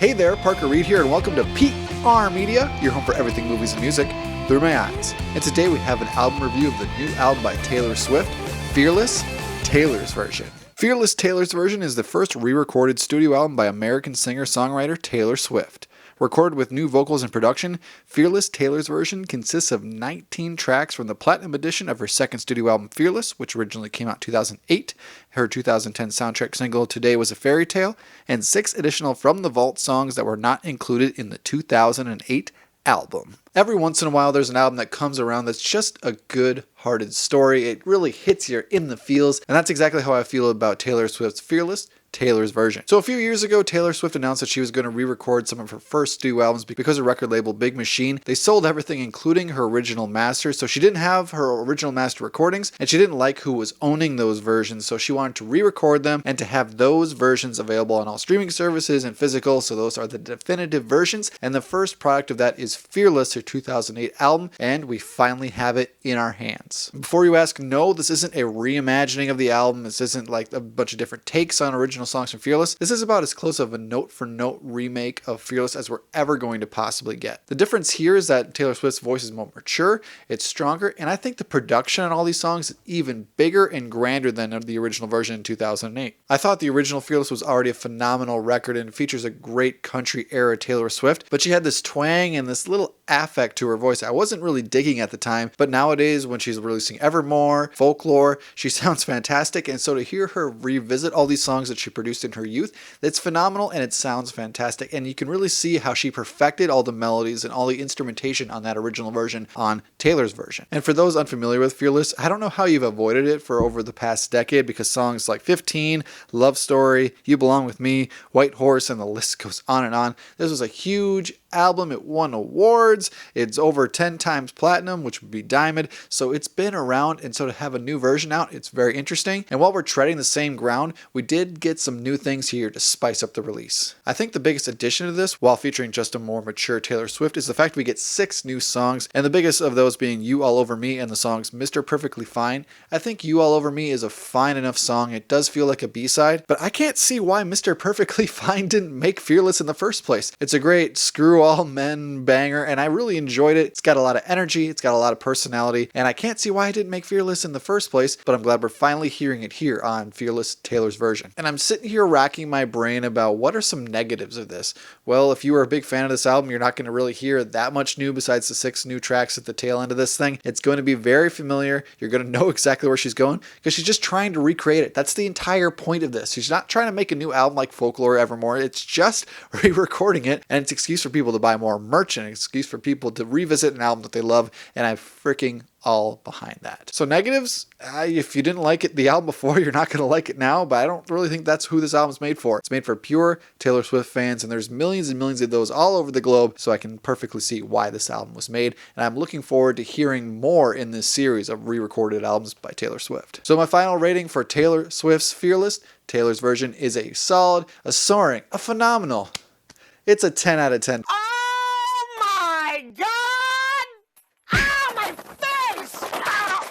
Hey there, Parker Reed here, and welcome to PR Media, your home for everything movies and music through my eyes. And today we have an album review of the new album by Taylor Swift, Fearless, Taylor's Version. Fearless, Taylor's Version is the first re-recorded studio album by American singer-songwriter Taylor Swift. Recorded with new vocals and production, Fearless, Taylor's Version consists of 19 tracks from the Platinum Edition of her second studio album Fearless, which originally came out in 2008. Her 2010 soundtrack single Today Was a Fairy Tale, and 6 additional From the Vault songs that were not included in the 2008 album. Every once in a while there's an album that comes around that's just a good-hearted story. It really hits you in the feels, and that's exactly how I feel about Taylor Swift's Fearless, Taylor's Version. So a few years ago, Taylor Swift announced that she was going to re-record some of her first studio albums because her record label Big Machine, they sold everything including her original masters, so she didn't have her original master recordings, and she didn't like who was owning those versions, so she wanted to re-record them and to have those versions available on all streaming services and physical, so those are the definitive versions, and the first product of that is Fearless, her 2008 album, and we finally have it in our hands. Before you ask, no, this isn't a reimagining of the album, this isn't like a bunch of different takes on original songs from Fearless. This is about as close of a note-for-note remake of Fearless as we're ever going to possibly get. The difference here is that Taylor Swift's voice is more mature, it's stronger, and I think the production on all these songs is even bigger and grander than the original version in 2008. I thought the original Fearless was already a phenomenal record and features a great country-era Taylor Swift, but she had this twang and this little affect to her voice I wasn't really digging at the time, but nowadays when she's releasing Evermore, Folklore, she sounds fantastic, and so to hear her revisit all these songs that she produced in her youth, it's phenomenal and it sounds fantastic, and you can really see how she perfected all the melodies and all the instrumentation on that original version on Taylor's version. And for those unfamiliar with Fearless, I don't know how you've avoided it for over the past decade, because songs like 15, Love Story, You Belong With Me, White Horse, and the list goes on and on. This was a huge album, it won awards, it's over 10 times platinum, which would be diamond, so it's been around, and so to have a new version out, it's very interesting. And while we're treading the same ground, we did get some new things here to spice up the release. I think the biggest addition to this, while featuring just a more mature Taylor Swift, is the fact we get 6 new songs, and the biggest of those being You All Over Me and the songs Mr. Perfectly Fine. I think You All Over Me is a fine enough song, it does feel like a B-side, but I can't see why Mr. Perfectly Fine didn't make Fearless in the first place. It's a great screw all men banger, and I really enjoyed it. It's got a lot of energy, it's got a lot of personality, and I can't see why I didn't make Fearless in the first place, but I'm glad we're finally hearing it here on Fearless, Taylor's Version. And I'm sitting here racking my brain about what are some negatives of this. Well, if you were a big fan of this album, you're not going to really hear that much new besides the 6 new tracks at the tail end of this thing. It's going to be very familiar. You're going to know exactly where she's going because she's just trying to recreate it. That's the entire point of this. She's not trying to make a new album like Folklore or Evermore. It's just re-recording it, and it's an excuse for people to buy more merch and an excuse for people to revisit an album that they love, and I freaking all behind that. So negatives, if you didn't like the album before, you're not going to like it now, but I don't really think that's who this album's made for. It's made for pure Taylor Swift fans, and there's millions and millions of those all over the globe, so I can perfectly see why this album was made, and I'm looking forward to hearing more in this series of re-recorded albums by Taylor Swift. So my final rating for Taylor Swift's Fearless, Taylor's Version, is a solid, a soaring, a phenomenal. It's a 10 out of 10.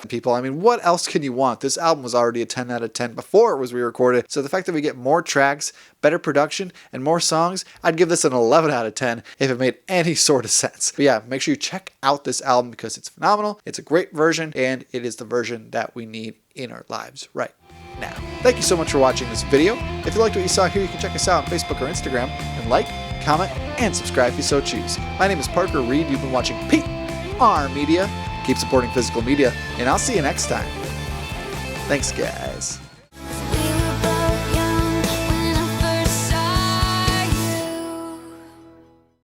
People, I mean, what else can you want? This album was already a 10 out of 10 before it was re-recorded, so the fact that we get more tracks, better production, and more songs, I'd give this an 11 out of 10 if it made any sort of sense. But yeah, make sure you check out this album because it's phenomenal, it's a great version, and it is the version that we need in our lives right now. Thank you so much for watching this video. If you liked what you saw here, you can check us out on Facebook or Instagram, and like, comment, and subscribe if you so choose. My name is Parker Reed, you've been watching PR Media. Keep supporting physical media, and I'll see you next time. Thanks, guys.